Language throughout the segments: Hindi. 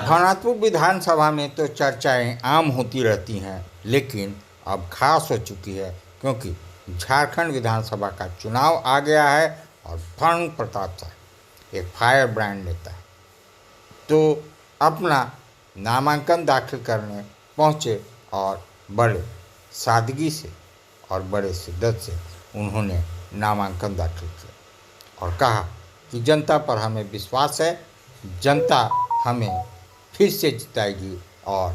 भवनाथपुर विधानसभा में तो चर्चाएं आम होती रहती हैं, लेकिन अब खास हो चुकी है क्योंकि झारखंड विधानसभा का चुनाव आ गया है और भानु प्रताप शाही एक फायर ब्रांड नेता है, तो अपना नामांकन दाखिल करने पहुंचे और बड़े सादगी से और बड़े शिद्दत से उन्होंने नामांकन दाखिल किया और कहा कि जनता पर हमें विश्वास है, जनता हमें फिर से जिताएगी और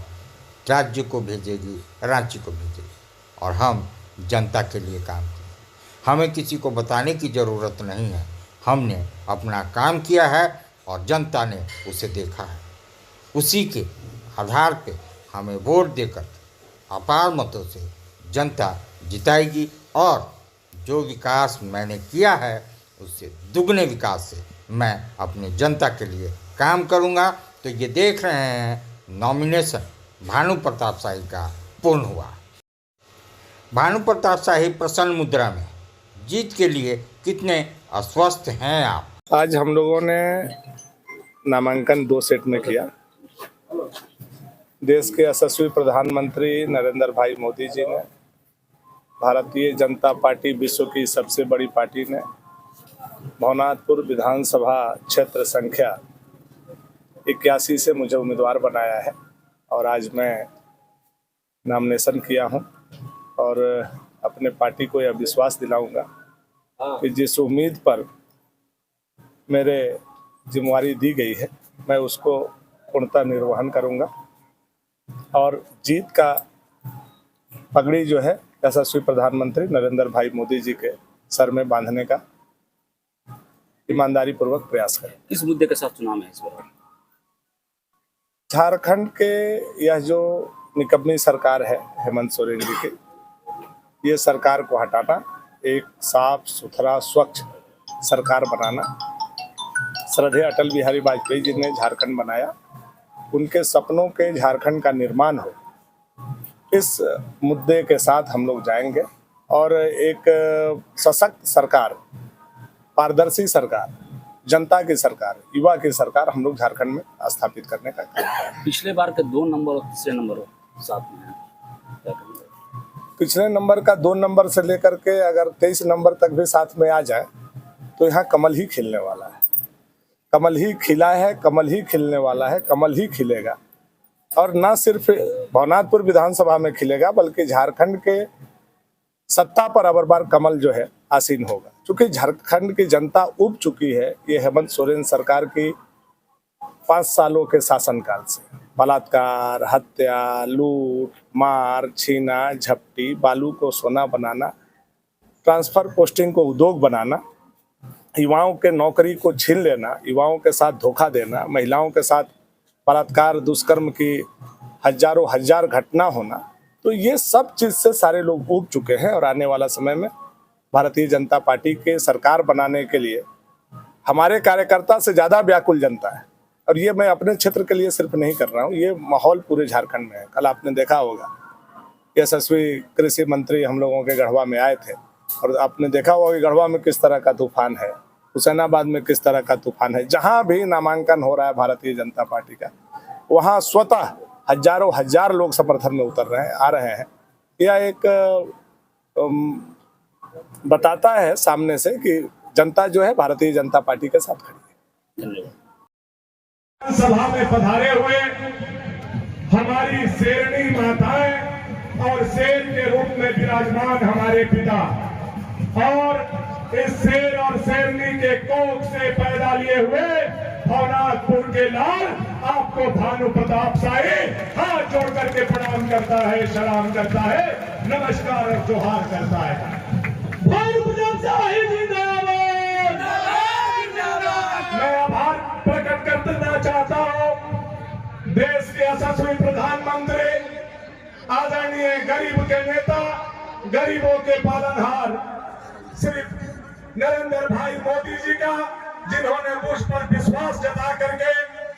राज्य को भेजेगी, रांची को भेजेगी और हम जनता के लिए काम करेंगे। हमें किसी को बताने की ज़रूरत नहीं है, हमने अपना काम किया है और जनता ने उसे देखा है। उसी के आधार पे हमें वोट देकर अपार मतों से जनता जिताएगी और जो विकास मैंने किया है उससे दुगने विकास से मैं अपनी जनता के लिए काम करूंगा। तो ये देख रहे हैं नॉमिनेशन भानु प्रताप शाही का पूर्ण हुआ। भानु प्रताप शाही प्रसन्न मुद्रा में, जीत के लिए कितने आश्वस्त हैं आप? आज हम लोगों ने नामांकन 2 सेट में किया। देश के यशस्वी प्रधानमंत्री नरेंद्र भाई मोदी जी ने, भारतीय जनता पार्टी विश्व की सबसे बड़ी पार्टी ने भवनाथपुर विधानसभा क्षेत्र संख्या 81 से मुझे उम्मीदवार बनाया है और आज मैं नॉमिनेशन किया हूं और अपने पार्टी को यह विश्वास दिलाऊंगा कि जिस उम्मीद पर मेरे जिम्मेवारी दी गई है मैं उसको पूर्णतः निर्वहन करूंगा और जीत का पगड़ी जो है यशस्वी प्रधानमंत्री नरेंद्र भाई मोदी जी के सर में बांधने का ईमानदारी पूर्वक प्रयास करें। किस मुद्दे के साथ चुनाव में इस बार? झारखंड के यह जो निकम्मी सरकार है हेमंत सोरेन जी की, ये सरकार को हटाना, एक साफ सुथरा स्वच्छ सरकार बनाना। श्रद्धेय अटल बिहारी वाजपेयी जी ने झारखंड बनाया, उनके सपनों के झारखंड का निर्माण हो, इस मुद्दे के साथ हम लोग जाएंगे और एक सशक्त सरकार, पारदर्शी सरकार, जनता की सरकार, युवा की सरकार हम लोग झारखंड में स्थापित करने का काम करेंगे। पिछले बार के 2 नंबर और तीसरे नंबर साथ में है। पिछले नंबर का 2 नंबर से लेकर के अगर 23 नंबर तक भी साथ में आ जाए तो यहाँ कमल ही खिलने वाला है। कमल ही खिला है, कमल ही खिलने वाला है, कमल ही खिलेगा और न सिर्फ भवनाथपुर विधानसभा में खिलेगा बल्कि झारखंड के सत्ता पर अबर बार कमल जो है आसीन होगा। क्योंकि झारखंड की जनता उब चुकी है ये हेमंत सोरेन सरकार की 5 सालों के शासनकाल से। बलात्कार, हत्या, लूट, मार, छीना, झपटी, बालू को सोना बनाना, ट्रांसफर पोस्टिंग को उद्योग बनाना, युवाओं के नौकरी को छीन लेना, युवाओं के साथ धोखा देना, महिलाओं के साथ बलात्कार, दुष्कर्म की हजारों हजार घटना होना, तो ये सब चीज़ से सारे लोग ऊब चुके हैं और आने वाला समय में भारतीय जनता पार्टी के सरकार बनाने के लिए हमारे कार्यकर्ता से ज़्यादा व्याकुल जनता है। और ये मैं अपने क्षेत्र के लिए सिर्फ नहीं कर रहा हूँ, ये माहौल पूरे झारखंड में है। कल आपने देखा होगा यशस्वी कृषि मंत्री हम लोगों के गढ़वा में आए थे और आपने देखा होगा कि गढ़वा में किस तरह का तूफान है, हुसैनाबाद में किस तरह का तूफान है। जहाँ भी नामांकन हो रहा है भारतीय जनता पार्टी का, वहाँ स्वतः हजारों हजार लोग समर्थन में उतर रहे हैं, आ रहे हैं। यह एक बताता है सामने से कि जनता जो है भारतीय जनता पार्टी के साथ खड़ी है। धन्यवाद। सभा में पधारे हुए हमारी शेरनी माताएं और शेर के रूप में विराजमान हमारे पिता और इस शेर और शेरनी के कोख से पैदा लिए हुए भवनाथपुर के लाल आपको भानु प्रताप शाही हाथ जोड़ करके प्रणाम करता है, सलाम करता है, नमस्कार और जोहार करता है। भानु प्रताप शाही जिंदाबाद। मैं आभार प्रकट करना चाहता हूँ देश के यशस्वी प्रधानमंत्री, आदरणीय गरीब के नेता, गरीबों के पालनहार श्री नरेंद्र भाई मोदी जी का, जिन्होंने मुझ पर विश्वास जता करके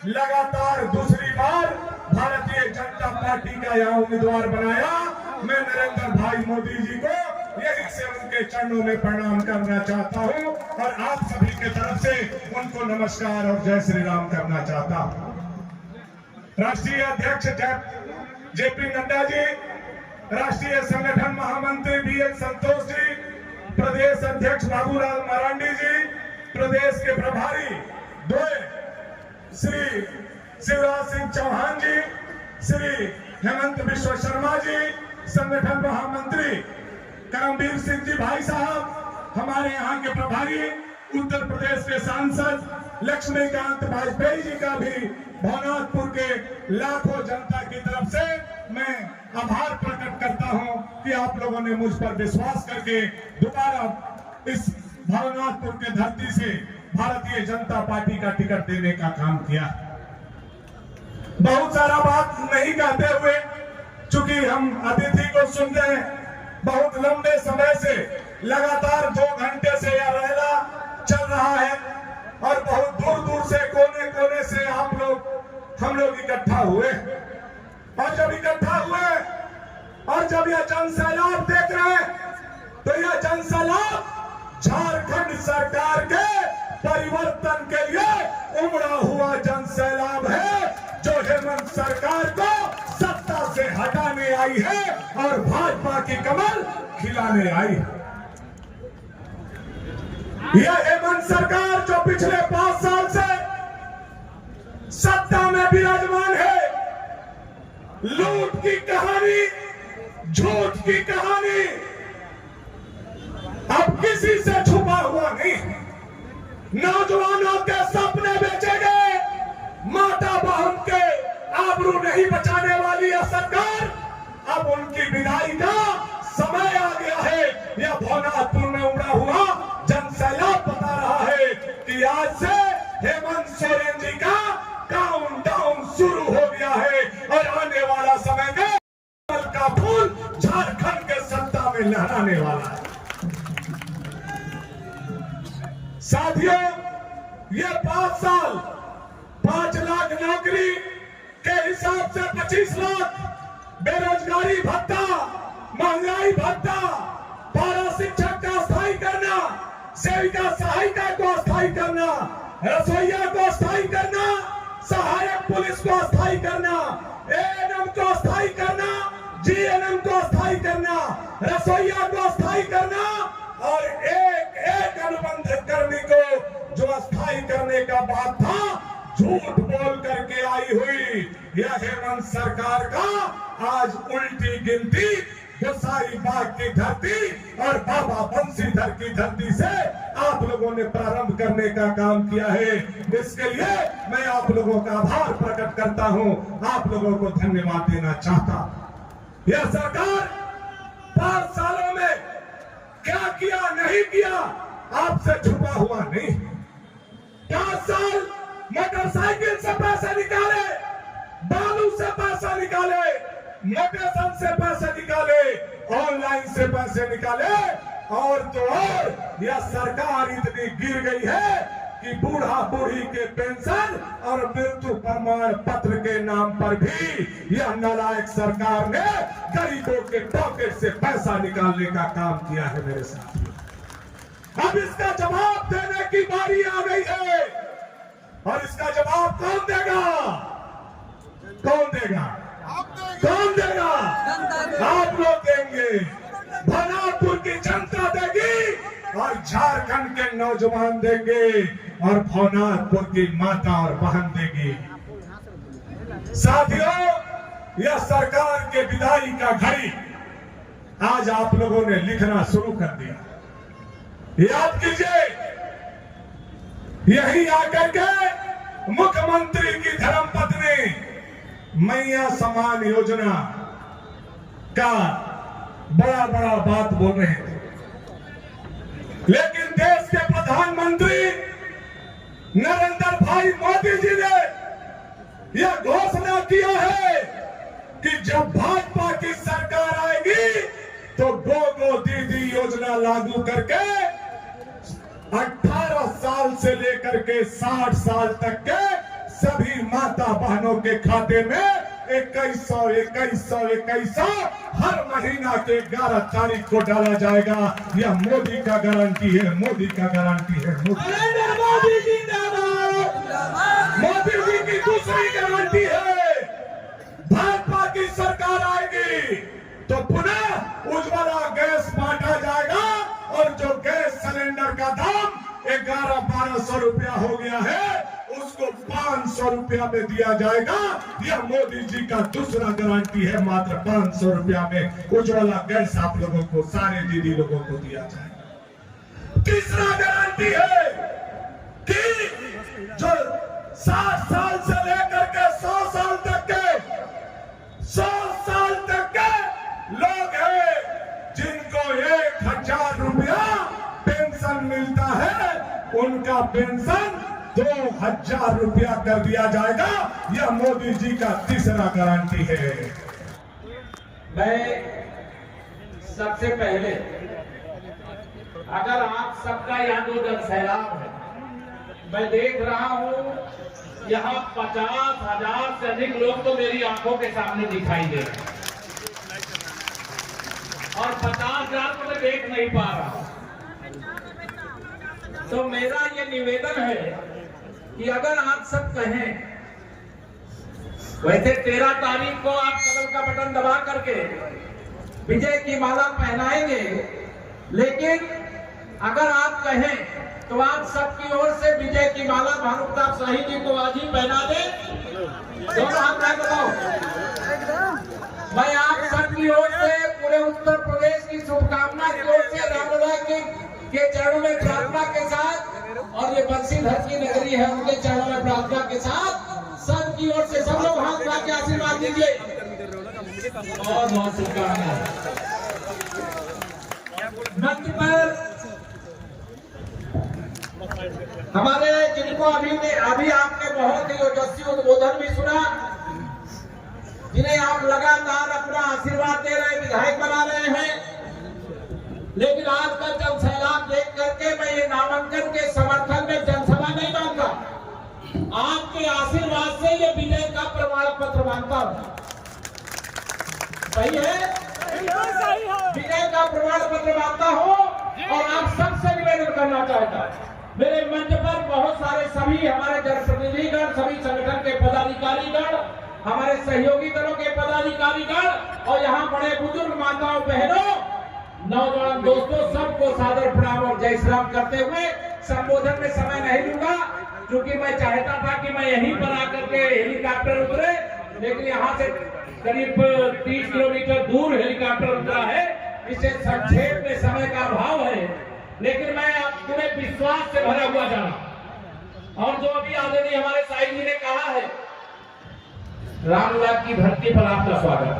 लगातार दूसरी बार भारतीय जनता पार्टी का यहाँ उम्मीदवार बनाया। मैं नरेंद्र भाई मोदी जी को यही से उनके चरणों में प्रणाम करना चाहता हूँ और आप सभी के तरफ से उनको नमस्कार और जय श्री राम करना चाहता हूँ। राष्ट्रीय अध्यक्ष जेपी नड्डा जी, राष्ट्रीय संगठन महामंत्री बीएल संतोष जी, प्रदेश अध्यक्ष बाबूलाल मरांडी जी, प्रदेश के प्रभारी श्री शिवराज सिंह चौहान जी, श्री हेमंत विश्व शर्मा जी, संगठन महामंत्री करमवीर सिंह जी भाई साहब, हमारे यहाँ के प्रभारी उत्तर प्रदेश के सांसद लक्ष्मीकांत वाजपेयी जी का भी भवनाथपुर के लाखों जनता की तरफ से मैं आभार प्रकट करता हूं कि आप लोगों ने मुझ पर विश्वास करके दोबारा इस भवनाथपुर के धरती से भारतीय जनता पार्टी का टिकट देने का काम किया। बहुत सारा बात नहीं कहते हुए, चूंकि हम अतिथि को सुन रहे हैं, बहुत लंबे समय से लगातार 2 घंटे से यह रैला चल रहा है और बहुत दूर दूर से कोने कोने से हम लोग इकट्ठा हुए, और जब इकट्ठा हुए और जब यह जनसैलाब देख रहे हैं तो यह जनसैलाब झारखंड सरकार के परिवर्तन के लिए उमड़ा हुआ जनसैलाब है, जो हेमंत सरकार को सत्ता से हटाने आई है और भाजपा की कमल खिलाने आई है। यह हेमंत सरकार जो पिछले 5 साल से सत्ता में विराजमान है, लूट की कहानी, झूठ की कहानी अब किसी से छुपा हुआ नहीं। नौजवानों के सपने बेचे गए, माता बहन के आबरू नहीं बचाने वाली यह सरकार, अब उनकी विदाई का समय आ गया है। यह भवनाथपुर में उमड़ा हुआ जनसैलाब बता रहा है कि आज से हेमंत सोरेन जी का काउंटडाउन शुरू हो गया है और आने वाला समय में कमल का फूल झारखंड के सत्ता में लहराने वाला है। साथियों, ये 5 साल 5 लाख नौकरी के हिसाब से 25 लाख बेरोजगारी भत्ता, महंगाई भत्ता, पारा शिक्षक का स्थायी करना, सेविका सहायिका को स्थायी करना, रसोईया को स्थायी करना, सहायक पुलिस को स्थायी करना, एएनएम को स्थायी करना, जीएनएम को स्थायी करना, रसोईया को स्थायी करना और एक अनुबंध कर्मी को जो स्थायी करने का बात था, झूठ बोल करके आई हुई यह हेमंत सरकार का आज उल्टी गिनती गोसाई बाग की धरती और बाबा बंसीधर की धरती से आप लोगों ने प्रारंभ करने का काम किया है। इसके लिए मैं आप लोगों का आभार प्रकट करता हूं, आप लोगों को धन्यवाद देना चाहता हूं। यह सरकार 5 सालों में क्या किया नहीं किया आपसे छुपा हुआ नहीं। 5 साल मोटरसाइकिल से पैसे निकाले, बालू से पैसा निकाले, मोटेशन से पैसे निकाले, ऑनलाइन से पैसे निकाले, और तो और यह सरकार इतनी गिर गई है कि बूढ़ा बूढ़ी के पेंशन और मृत्यु प्रमाण पत्र के नाम पर भी यह नालायक सरकार ने गरीबों के पॉकेट से पैसा निकालने का काम किया है। मेरे साथ अब इसका जवाब देने की बारी आ गई है, और इसका जवाब कौन देगा? कौन देगा? कौन देगा? आप लोग देंगे, भवनाथपुर की जनता देगी और झारखंड के नौजवान देंगे और भवनाथपुर की माता और बहन देगी। साथियों, यह सरकार के विदाई का घड़ी आज आप लोगों ने लिखना शुरू कर दिया। याद कीजिए, यही आकर के मुख्यमंत्री की धर्मपत्नी मैया समान योजना का बड़ा बड़ा बात बोल रहे थे, लेकिन देश के प्रधानमंत्री नरेंद्र भाई मोदी जी ने यह घोषणा किया है कि जब भाजपा की सरकार आएगी तो गो दीदी योजना लागू करके 18 साल से लेकर के 60 साल तक के सभी माता बहनों के खाते में 2100 हर महीना के 11 तारीख को डाला जाएगा। यह मोदी का गारंटी है, मोदी का गारंटी है। मोदी जी की दूसरी गारंटी है 1400 रुपया हो गया है, उसको 500 रुपया में दिया जाएगा। यह मोदी जी का दूसरा गारंटी है। मात्र 500 रुपया में उज्ज्वला गैस आप लोगों को, सारे दीदी लोगों को दिया जाएगा। तीसरा गारंटी है कि जो 60 साल से लेकर के 100 साल तक के 100 साल तक के लोग हैं, जिनको 1000 रुपया पेंशन मिलता है, उनका पेंशन 2000 रुपया कर दिया जाएगा। यह मोदी जी का तीसरा गारंटी है। मैं सबसे पहले, अगर आप सबका यहाँ जो जनसैलाब है, मैं देख रहा हूँ यहाँ 50,000 से अधिक लोग तो मेरी आंखों के सामने दिखाई दे रहे हैं और 50,000 को मैं देख नहीं पा रहा हूँ। तो मेरा ये निवेदन है कि अगर आप सब कहें, वैसे 13 तारीख को आप कमल का बटन दबा करके विजय की माला पहनाएंगे, लेकिन अगर आप कहें तो आप सबकी ओर से विजय की माला भानु प्रताप शाही जी को आज ही पहना दें। दोनों हाथ में बताओ। मैं आप सबकी ओर से, पूरे उत्तर प्रदेश की शुभकामना की ओर से, रामलला के चरणों में प्रार्थना के साथ, और ये बंसीधर की नगरी है, उनके चरणों में प्रार्थना के साथ सबकी ओर से सब लोग हाथ उठा के आशीर्वाद दीजिए। बहुत बहुत शुभकामनाएं। मंच पर हमारे, जिनको अभी आपने बहुत ही ओजस्वी उद्बोधन भी सुना, जिन्हें आप लगातार अपना आशीर्वाद दे रहे हैं, विधायक बना रहे हैं, लेकिन आज का जनसैलाब देख करके मैं ये नामांकन के समर्थन में जनसभा नहीं मानता, आपके आशीर्वाद से ये विजय का प्रमाण पत्र मानता हूं। सही है? विजय का प्रमाण पत्र मानता हूं और आप सबसे निवेदन करना चाहता हूं। मेरे मंच पर बहुत सारे सभी हमारे जनप्रतिनिधिगण, सभी संगठन के पदाधिकारीगण, हमारे सहयोगी दलों के पदाधिकारीगण और यहाँ बड़े बुजुर्ग माताओं बहनों, नौजवान दोस्तों, सबको सादर प्रणाम और जय श्री राम करते हुए संबोधन में समय नहीं लूंगा, क्योंकि मैं चाहता था कि मैं यहीं पर आकर के हेलीकॉप्टर उतरे, लेकिन यहाँ से करीब 30 किलोमीटर दूर हेलीकॉप्टर उतरा है, इसे संक्षेप में समय का अभाव है, लेकिन मैं पूरे विश्वास से भरा हुआ जाना। और जो अभी आदरणीय हमारे साईं जी ने कहा है, रामलला की धरती पर आपका स्वागत।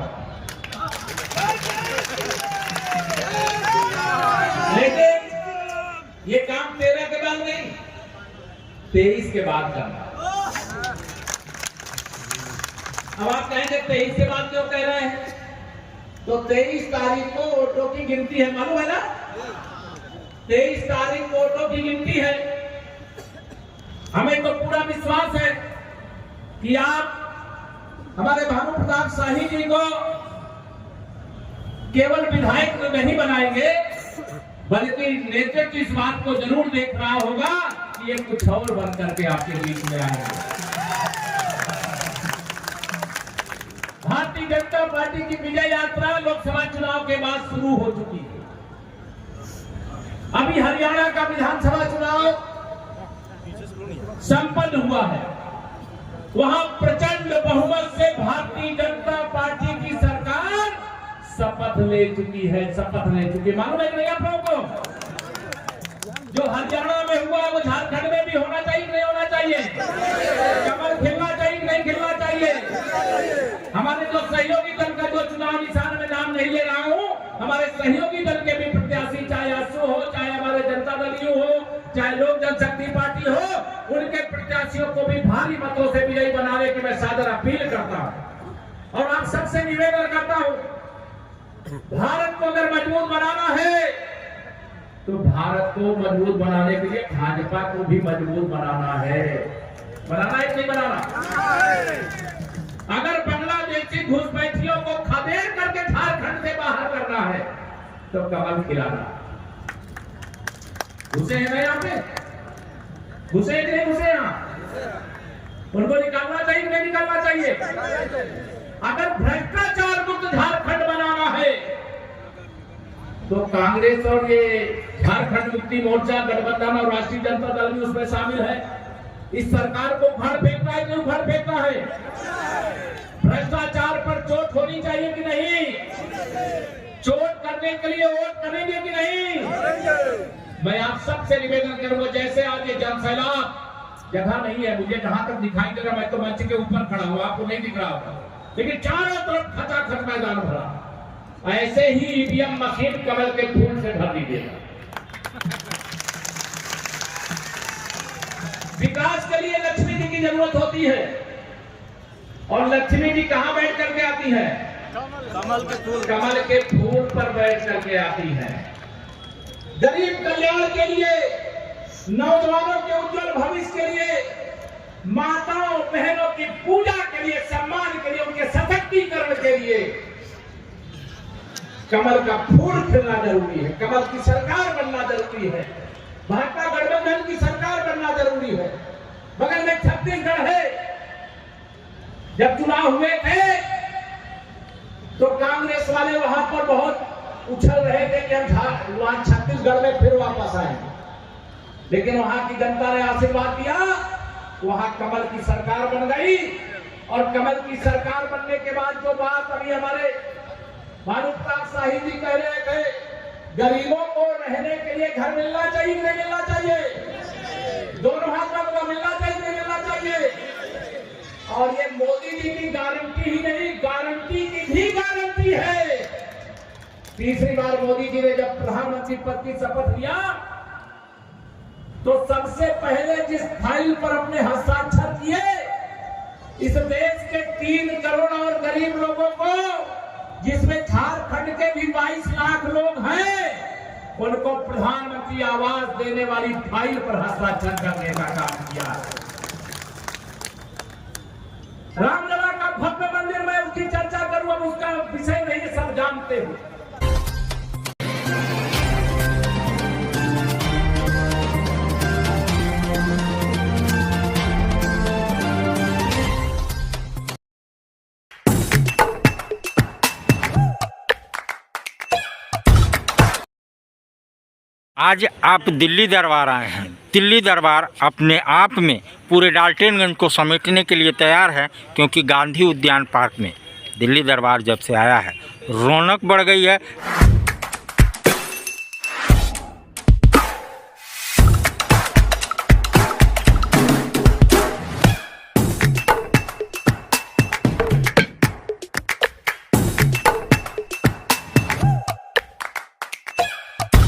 लेकिन ये काम 13 के बाद नहीं, 23 के बाद करना। अब आप कहेंगे 23 के बाद क्यों कह रहे हैं? तो 23 तारीख को वोटों की गिनती है, मालूम है ना? 23 तारीख को वोटों की गिनती है। हमें तो पूरा विश्वास है कि आप हमारे भानु प्रताप शाही जी को केवल विधायक नहीं बनाएंगे, बल्कि नेतृत्व इस बात को जरूर देख रहा होगा कि ये कुछ और बन करके आपके बीच में आएंगे। भारतीय जनता पार्टी की विजय यात्रा लोकसभा चुनाव के बाद शुरू हो चुकी है। अभी हरियाणा का विधानसभा चुनाव संपन्न हुआ है, वहां प्रचंड बहुमत से भारतीय जनता पार्टी की सरकार शपथ ले चुकी है, शपथ ले चुकी है। मालूम है कि नहीं आप लोगों को? जो हरियाणा में हुआ वो झारखंड में भी होना चाहिए, नहीं होना चाहिए? कमल खिलना चाहिए, नहीं खिलना चाहिए? हमारे जो सहयोगी दल का जो चुनाव निशान में नाम नहीं ले रहा हूं, हमारे सहयोगी दल के भी प्रत्याशी, चाहे आसू हो, चाहे हमारे जनता दल यू हो, चाहे लोक जनशक्ति पार्टी हो, उनके प्रत्याशियों को भी भारी मतों से विजयी बनाने की मैं सादर अपील करता हूं। और आप सबसे निवेदन करता हूं, भारत को अगर मजबूत बनाना है तो भारत को मजबूत बनाने के लिए भाजपा को भी मजबूत बनाना है। बनाना है कि नहीं बनाना? अगर बांग्लादेशी घुसपैठियों को खदेड़ करके झारखंड से बाहर करना है तो कमल खिलाना। घुसे हैं यहाँ पे? घुसे कि नहीं घुसे? यहाँ उनको निकालना चाहिए कि नहीं निकालना चाहिए? अगर भ्रष्टाचार मुक्त झारखंड बनाना है तो कांग्रेस और ये झारखंड मुक्ति मोर्चा गठबंधन और राष्ट्रीय जनता दल भी उसमें शामिल है। इस सरकार को उखाड़ फेंकना है कि उखाड़ फेंकना है? भ्रष्टाचार पर चोट होनी चाहिए कि नहीं? चोट करने के लिए वोट करेंगे कि नहीं? मैं आप सबसे निवेदन करूंगा, जैसे आज ये जनसैलाब, जगह नहीं है मुझे जहां तक दिखाई दे रहा, मैं तो मंच के ऊपर खड़ा हूं, आपको नहीं दिख रहा होगा, लेकिन चारों तरफ खचाखच मैदान भरा, ऐसे ही ईवीएम मशीन कमल के फूल से भर दीजिएगा। विकास के लिए लक्ष्मी जी की जरूरत होती है, और लक्ष्मी जी कहां बैठ करके आती है? कमल के फूल पर बैठ करके आती है। गरीब कल्याण के लिए, नौजवानों के उज्जवल भविष्य के लिए, माताओं बहनों की पूजा के लिए, सम्मान के लिए, उनके सशक्तिकरण के लिए कमल का फूल खिलना जरूरी है। कमल की सरकार बनना जरूरी है। भाजपा गठबंधन की सरकार बनना जरूरी है। बगल में छत्तीसगढ़ है, जब चुनाव हुए थे तो कांग्रेस वाले वहां पर बहुत उछल रहे थे कि हम वहां छत्तीसगढ़ में फिर वापस आएंगे, लेकिन वहां की जनता ने आशीर्वाद दिया, वहां कमल की सरकार बन गई। और कमल की सरकार बनने के बाद जो बात अभी हमारे भानुप्रताप शाही जी कह रहे थे, गरीबों को रहने के लिए घर मिलना चाहिए, नहीं मिलना चाहिए? दोनों हाथों को मिलना चाहिए, नहीं मिलना चाहिए? और ये मोदी जी की गारंटी ही नहीं, गारंटी की भी गारंटी है। तीसरी बार मोदी जी ने जब प्रधानमंत्री पद की शपथ लिया तो सबसे पहले जिस फाइल पर अपने हस्ताक्षर किए, इस देश के 3 करोड़ और गरीब लोगों को, जिसमें झारखंड के भी 22 लाख लोग हैं, उनको प्रधानमंत्री आवास देने वाली फाइल पर हस्ताक्षर करने का काम किया। रामलला का भव्य मंदिर में उसकी चर्चा करूं, अब उसका विषय नहीं, सब जानते हो। आज आप दिल्ली दरबार आए हैं। दिल्ली दरबार अपने आप में पूरे डाल्टनगंज को समेटने के लिए तैयार है, क्योंकि गांधी उद्यान पार्क में दिल्ली दरबार जब से आया है रौनक बढ़ गई है।